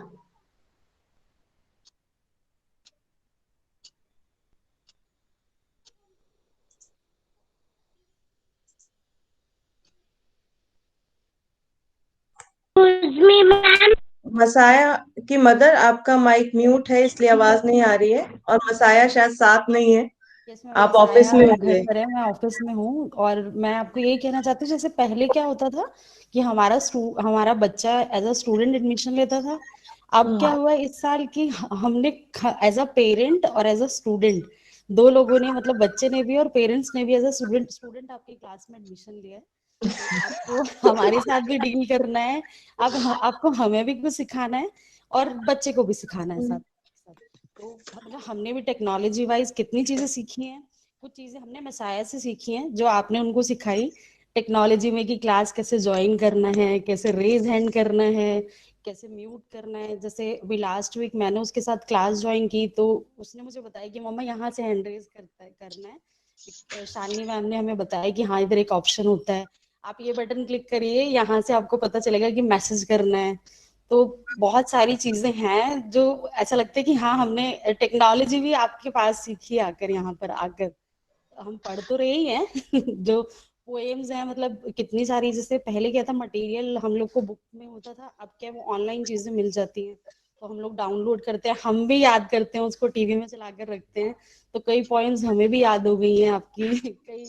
मसाया की मदर, आपका माइक म्यूट है इसलिए आवाज नहीं आ रही है, और मसाया शायद साथ नहीं है, आप ऑफिस में होंगे। घर पर है, मैं ऑफिस में हूँ। और मैं आपको यही कहना चाहती हूँ, जैसे पहले क्या होता था कि हमारा बच्चा एज अ स्टूडेंट एडमिशन लेता था। अब क्या हुआ इस साल की हमने एज अ पेरेंट और एज अ स्टूडेंट दो लोगों ने मतलब बच्चे ने भी और पेरेंट्स ने भी एज अ स्टूडेंट आपकी क्लास में एडमिशन लिया है, तो आपको हमारे साथ भी डील करना है, आपको हमें भी कुछ सिखाना है और बच्चे को भी सिखाना है साथ साथ। तो मतलब हमने भी टेक्नोलॉजी वाइज कितनी चीजें सीखी हैं, कुछ चीजें हमने मसाया से सीखी हैं जो आपने उनको सिखाई टेक्नोलॉजी में, कि क्लास कैसे ज्वाइन करना है, कैसे रेज हैंड करना है, कैसे म्यूट करना है। जैसे अभी लास्ट वीक मैंने उसके साथ क्लास ज्वाइन की तो उसने मुझे बताया कि मम्मा यहाँ से हैंड रेज करना है। शालिनी मैम ने हमें बताया कि हाँ इधर एक ऑप्शन होता है, आप ये बटन क्लिक करिए, यहाँ से आपको पता चलेगा कि मैसेज करना है। तो बहुत सारी चीजें हैं जो ऐसा लगता है कि हाँ हमने टेक्नोलॉजी भी आपके पास सीखी आकर, यहाँ पर आकर। हम पढ़ तो रहे ही हैं जो पोएम्स हैं, मतलब कितनी सारी, जैसे पहले क्या था मटेरियल हम लोग को बुक में होता था, अब क्या वो ऑनलाइन चीजें मिल जाती हैं, तो हम लोग डाउनलोड करते हैं, हम भी याद करते हैं उसको, टीवी में चला कर रखते हैं, तो कई पॉइंट्स हमें भी याद हो गई हैं आपकी कई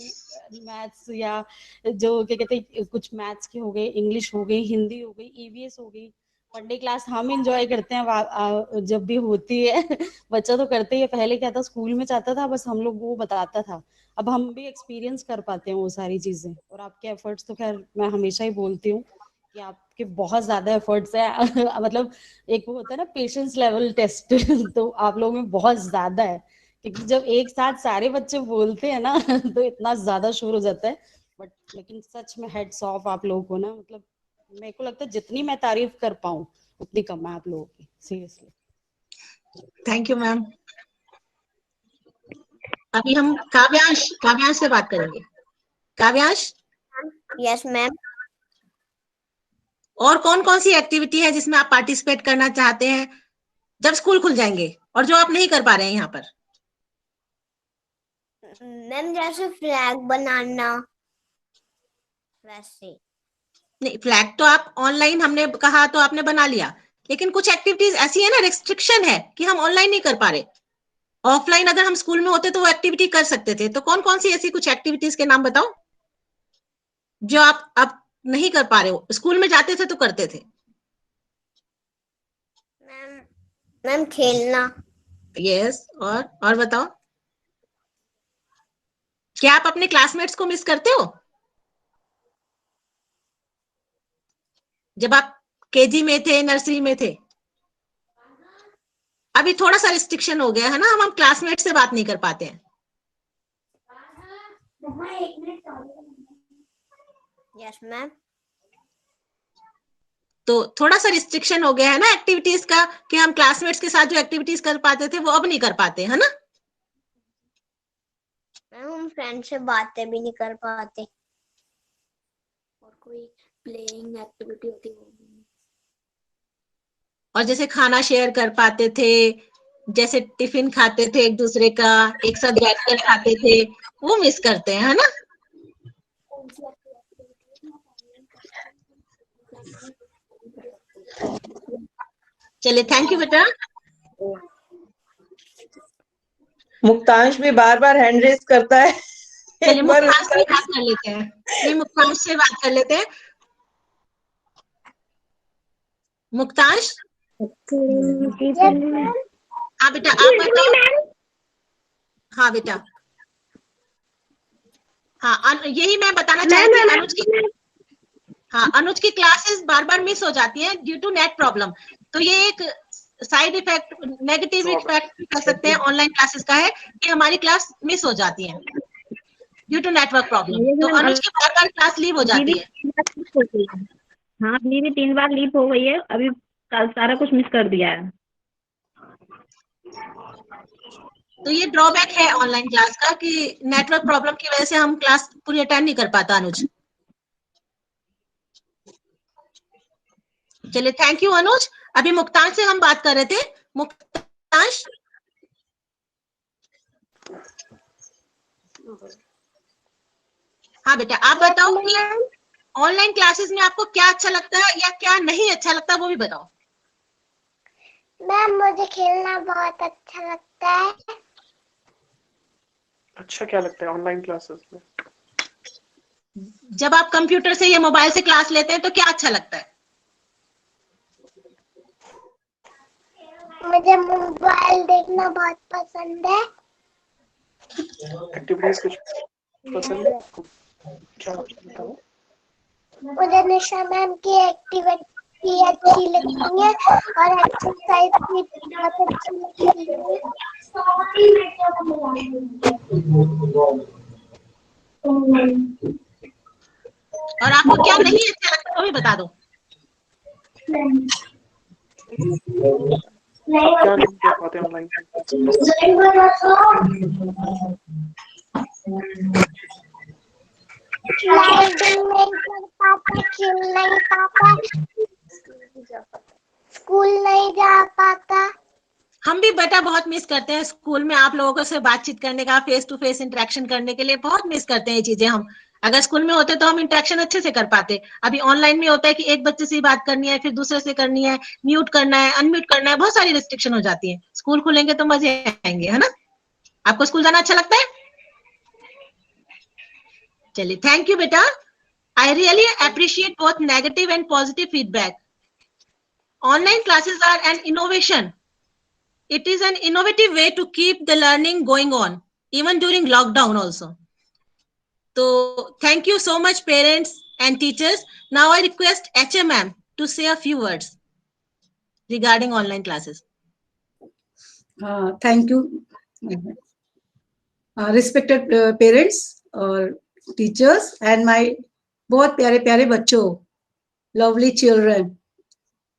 मैथ्स या जो क्या कहते हैं, कुछ मैथ्स के हो गए, इंग्लिश हो गई, हिंदी हो गई, ईवीएस हो गई। वनडे क्लास हम इंजॉय करते हैं जब भी होती है बच्चा तो करते ही है, पहले क्या था स्कूल में जाता था बस हम लोग वो बताता था, अब हम भी एक्सपीरियंस कर पाते हैं वो सारी चीजें। और आपके एफर्ट्स तो खैर मैं हमेशा ही बोलती हूँ कि आपके बहुत ज्यादा एफर्ट्स है मतलब एक वो होता है ना पेशेंस लेवल टेस्ट तो आप लोगों में बहुत ज्यादा है, क्योंकि जब एक साथ सारे बच्चे बोलते हैं ना तो इतना ज्यादा शोर हो जाता है। बट लेकिन सच में हेड्स ऑफ आप लोगों को ना, मतलब मेरे को लगता है जितनी मैं तारीफ कर पाऊं उतनी कम है आप लोगों की, सीरियसली। Thank you ma'am. अभी हम काव्यांश से बात करेंगे। काव्यांश। Yes ma'am. और कौन कौन सी एक्टिविटी है जिसमें आप पार्टिसिपेट करना चाहते हैं जब स्कूल खुल जाएंगे, और जो आप नहीं कर पा रहे हैं यहाँ पर? मैम जैसे फ्लैग बनाना वैसे। नहीं, फ्लैग तो आप ऑनलाइन हमने कहा तो आपने बना लिया, लेकिन कुछ एक्टिविटीज ऐसी है ना, रिस्ट्रिक्शन है कि हम ऑनलाइन नहीं कर पा रहे। ऑफलाइन अगर हम स्कूल में होते तो वो एक्टिविटी कर सकते थे, तो कौन कौन सी ऐसी कुछ एक्टिविटीज के नाम बताओ जो आप अब नहीं कर पा रहे हो, स्कूल में जाते थे तो करते थे? मैम खेलना। यस, और बताओ, क्या आप अपने क्लासमेट्स को मिस करते हो जब आप केजी में थे, नर्सरी में थे? अभी थोड़ा सा रिस्ट्रिक्शन हो गया है ना, हम क्लासमेट से बात नहीं कर पाते हैं। Yes ma'am. तो थोड़ा सा रिस्ट्रिक्शन हो गया है ना एक्टिविटीज का, कि हम क्लासमेट्स के साथ जो एक्टिविटीज कर पाते थे वो अब नहीं कर पाते, है ना? हम फ्रेंड से बातें भी नहीं कर पाते, और कोई प्लेइंग एक्टिविटी होती है। और जैसे खाना शेयर कर पाते थे, जैसे टिफिन खाते थे एक दूसरे का, एक साथ बैठकर खाते थे, वो मिस करते हैं, है ना? चलिए, थैंक यू बेटा। मुक्तांश भी बार बार हैंड रेस करता है। चलिए मुक्तांश से बात कर लेते हैं, नहीं मुक्तांश से बात कर लेते हैं। मुक्तांश। हाँ बेटा, आप बताओ। हाँ बेटा, हाँ यही मैं बताना चाहती हूँ। अनुज की क्लासेस बार बार मिस हो जाती हैं ड्यू टू नेट प्रॉब्लम, तो ये एक साइड इफेक्ट, नेगेटिव इफेक्ट कह सकते हैं ऑनलाइन क्लासेस का है कि हमारी क्लास मिस हो जाती है ड्यू टू नेटवर्क प्रॉब्लम। तो अनुज की बार बार क्लास लीव हो जाती है। हाँ, अभी भी 3 बार लीव हो गई है, अभी सारा कुछ मिस कर दिया है। तो ये ड्रॉबैक है ऑनलाइन क्लास का कि नेटवर्क प्रॉब्लम की वजह से हम क्लास पूरी अटेंड नहीं कर पाता अनुज। चलिए, थैंक यू अनुज। अभी मुक्तांश से हम बात कर रहे थे। मुक्तांश। हाँ बेटा, आप बताओ कि ऑनलाइन क्लासेस में आपको क्या अच्छा लगता है या क्या नहीं अच्छा लगता, वो भी बताओ। मैम मुझे खेलना बहुत अच्छा लगता है। अच्छा क्या लगता है ऑनलाइन क्लासेस में? जब आप कंप्यूटर से या मोबाइल से क्लास लेते हैं तो क्या अच्छा लगता है? मुझे मोबाइल देखना बहुत पसंद है। एक्टिविटीज कुछ पसंद है आपको? क्या बताओ? मुझे निशा मैम की एक्टिविटी अच्छी लगती है और एक्सरसाइज भी बहुत अच्छी लगती है। और आपको क्या नहीं अच्छा लगता वो भी बता दो। आप क्या नहीं देख पाते ऑनलाइन? राइडिंग नहीं कर पाता, खेल नहीं पाता, स्कूल नहीं जा पाता। हम भी बेटा बहुत मिस करते हैं स्कूल में आप लोगों से बातचीत करने का, फेस टू फेस इंटरेक्शन करने के लिए बहुत मिस करते हैं ये चीजें। हम अगर स्कूल में होते तो हम इंटरेक्शन अच्छे से कर पाते। अभी ऑनलाइन में होता है कि एक बच्चे से ही बात करनी है, फिर दूसरे से करनी है, म्यूट करना है, अनम्यूट करना है, बहुत सारी रिस्ट्रिक्शन हो जाती है। स्कूल खुलेंगे तो मजे आएंगे, है ना? आपको स्कूल जाना अच्छा लगता है? चलिए, थैंक यू बेटा। I really appreciate both negative and positive feedback. Online classes are an innovation. It is an innovative way to keep the learning going on, even during lockdown also. So, thank you so much, parents and teachers. Now I request HM ma'am to say a few words regarding online classes. Thank you. Respected parents or teachers and my बहुत प्यारे प्यारे बच्चों, lovely children.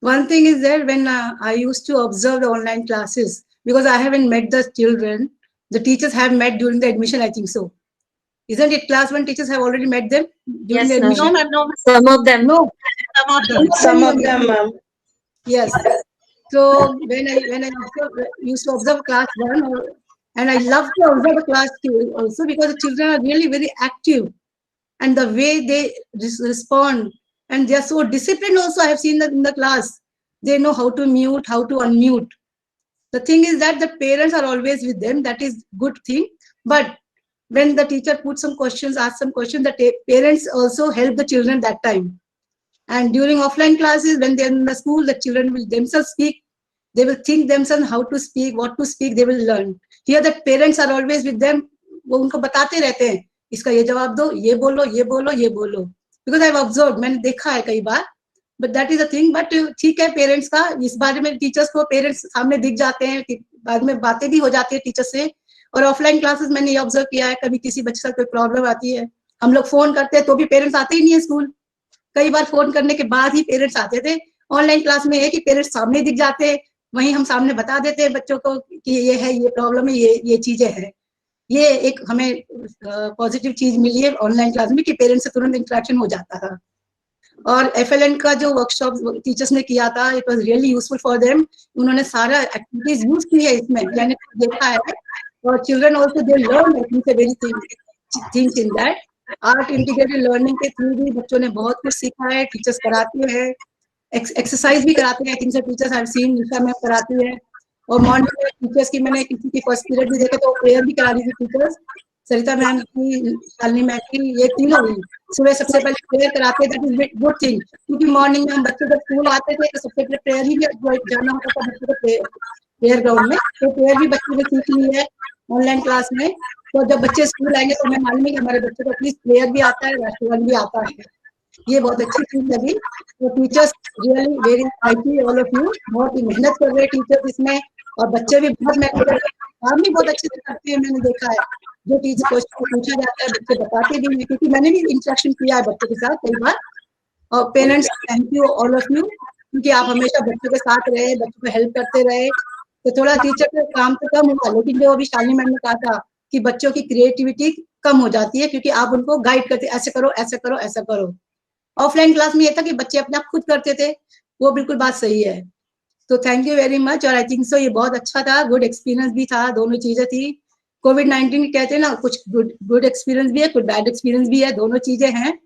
One thing is that when I used to observe the online classes, because I haven't met the children, the teachers have met during the admission, I think so. Isn't it class 1 teachers have already met them during the admission? No, ma'am, no. Some of them. No. Some of them, ma'am. Yes. So when I used to observe class 1, and I love to observe class 2 also, because the children are really very active. And the way they respond, and they are so disciplined also. I have seen that in the class. They know how to mute, how to unmute. The thing is that the parents are always with them. That is good thing. But when the teacher puts some questions, asks some questions, the parents also help the children that time. And during offline classes, when they're in the school, the children will themselves speak. They will think themselves how to speak, what to speak, they will learn. Here the parents are always with them. वो उनको बताते रहते हैं, इसका ये जवाब दो, ये बोलो, ये बोलो, ये बोलो. Because I've observed, मैंने देखा है कई बार. But that is the thing. But ठीक है, पेरेंट्स का इस बारे में टीचर्स को पेरेंट्स सामने दिख जाते हैं, बाद में बातें भी हो जाती है टीचर से. और ऑफलाइन क्लासेस मैंने ये ऑब्जर्व किया है, कभी किसी बच्चे का कोई प्रॉब्लम आती है, हम लोग फोन करते हैं तो भी पेरेंट्स आते ही नहीं है स्कूल. कई बार फोन करने के बाद ही पेरेंट्स आते थे. ऑनलाइन क्लास में है कि पेरेंट्स सामने दिख जाते हैं, वहीं हम सामने बता देते हैं बच्चों को कि ये है, ये प्रॉब्लम है, ये चीजें हैं. ये एक हमें पॉजिटिव चीज मिली है ऑनलाइन क्लास में कि पेरेंट्स से तुरंत इंटरेक्शन हो जाता था. और FLN का जो वर्कशॉप टीचर्स ने किया था, it was really useful for them. उन्होंने सारा एक्टिविटीज यूज की है इसमें, मैंने देखा है. और children also they learn very things in that. Art integrated learning के थ्रू भी बच्चों ने बहुत कुछ सीखा है. टीचर्स कराते हैं, एक्सरसाइज भी कराते हैं. आई think so teachers I have seen Nisha ma'am कराती है. और मॉर्निंग में टीचर्स की मैंने किसी की फर्स्ट पीरियड भी देखे तो प्रेयर भी करा रही थी टीचर्स. सरिता मैम की, शालिनी मैम की, ये तीनों ही सुबह सबसे पहले प्रेयर कराते हैं. दैट इज गुड थिंग, क्योंकि मॉर्निंग में हम बच्चे जब स्कूल आते थे तो सबसे पहले प्रेयर ही जाना होता था बच्चों को प्रेयर ग्राउंड में. तो प्रेयर भी बच्चों ने सीख ली है ऑनलाइन क्लास में. तो जब बच्चे स्कूल आएंगे तो हमें मालूम है कि हमारे बच्चों को एटलीस्ट प्रेयर भी आता है, राष्ट्रगान भी आता है. ये बहुत अच्छी चीज लगी. तो teachers really very thank you all of you. बहुत ही मेहनत कर रहे हैं टीचर्स इसमें, और बच्चे भी बहुत मेहनत कर रहे हैं. काम भी बहुत अच्छे से करते हैं. मैंने देखा है जो टीचर क्वेश्चन पूछा जाता है बच्चे बताते भी हैं, क्योंकि मैंने भी इंटरेक्शन किया है बच्चों के साथ कई बार. और parents thank you all of you, क्योंकि आप हमेशा बच्चों के साथ रहे, बच्चों को हेल्प करते रहे. तो थोड़ा टीचर का काम तो कम हुआ, लेकिन जो अभी शालिनी मैम ने कहा था कि बच्चों की क्रिएटिविटी कम हो जाती है, क्योंकि आप उनको गाइड करते, ऐसे करो, ऐसे करो, ऐसा करो. ऑफलाइन क्लास में ये था कि बच्चे अपने आप खुद करते थे. वो बिल्कुल बात सही है. तो थैंक यू वेरी मच. और आई थिंक सो ये बहुत अच्छा था, गुड एक्सपीरियंस भी था, दोनों चीजें थी. कोविड-19 कहते हैं ना, कुछ गुड एक्सपीरियंस भी है, कुछ बैड एक्सपीरियंस भी है, दोनों चीजें हैं.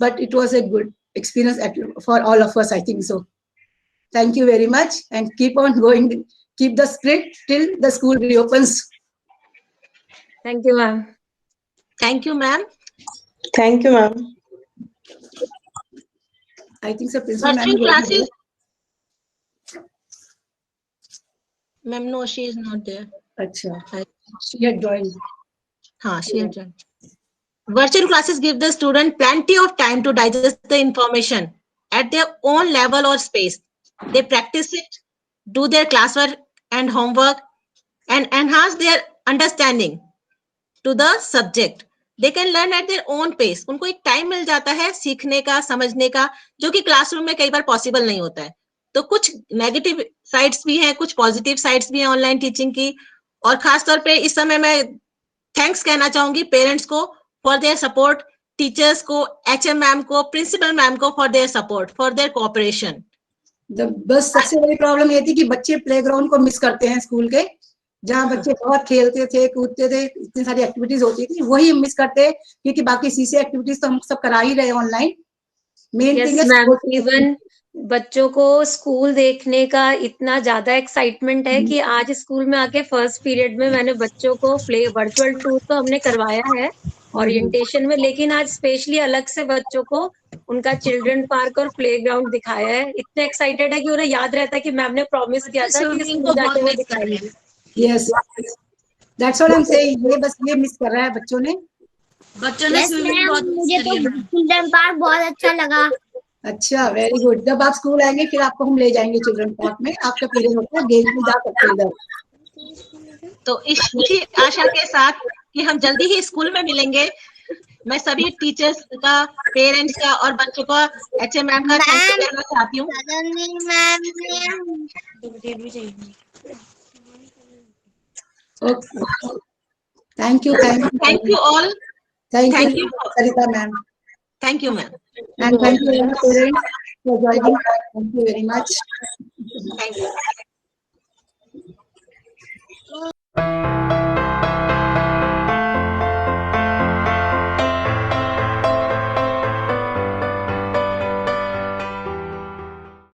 But it was a good experience for all of us, I think so. Thank you very much and keep on going, keep the spirit till the school reopens. Thank you ma'am. Thank you ma'am. Thank you ma'am. I think so principal ma'am classes. Ma'am, no, she is not there. अच्छा, she had joined. हाँ, share journal. Virtual classes give the student plenty of time to digest the information at their own level or space. They practice it, do their classwork and homework, and enhance their understanding to the subject. They can learn at their own pace. उनको एक time मिल जाता है सीखने का, समझने का, जो कि क्लासरूम में कई बार पॉसिबल नहीं होता है. तो कुछ नेगेटिव साइड्स भी हैं, कुछ पॉजिटिव साइड्स भी हैं ऑनलाइन टीचिंग की. और खासतौर पे इस समय मैं थैंक्स कहना चाहूंगी पेरेंट्स को फॉर देयर सपोर्ट, टीचर्स को, HM मैम को, प्रिंसिपल मैम को for their support, for their cooperation. बस सबसे बड़ी प्रॉब्लम ये थी कि बच्चे प्लेग्राउंड को मिस करते हैं स्कूल के, जहाँ बच्चे बहुत खेलते थे, कूदते थे, इतनी सारी एक्टिविटीज होती थी, वही हम मिस करते हैं, क्योंकि बाकी सीसी एक्टिविटीज तो हम सब करा ही रहे ऑनलाइन. मेन थिंग है इवन बच्चों को स्कूल देखने का इतना ज्यादा एक्साइटमेंट है कि आज स्कूल में आके फर्स्ट पीरियड में मैंने बच्चों को प्ले वर्चुअल टूर तो हमने करवाया है ओरिएंटेशन में, लेकिन आज स्पेशली अलग से बच्चों को उनका चिल्ड्रन पार्क और प्लेग्राउंड दिखाया है. इतने एक्साइटेड है कि उन्हें याद रहता है कि मैम ने प्रॉमिस किया था कि स्कूल जाके वो दिखाएंगे. Yes, that's what I am saying. ये बस ये मिस कर रहा है बच्चों ने. स्विमिंग बहुत मुझे तो चिल्ड्रन पार्क बहुत अच्छा लगा. अच्छा, वेरी गुड. जब आप स्कूल आएंगे फिर आपको हम ले जाएंगे चिल्ड्रन पार्क में. आपका पीरियड होता है, गेम में जा सकते हैं इधर. तो इसी आशा के साथ कि हम जल्दी ही स्कूल में मिलेंगे, मैं सभी टीचर्स का, पेरेंट्स का और बच्चों का, HM मैम का थैंक यू कहना चाहती हूँ. Thank you all. Thank you Sarita ma'am. Thank you, ma'am. And thank you, parents, for joining. Thank you very much. Thank you.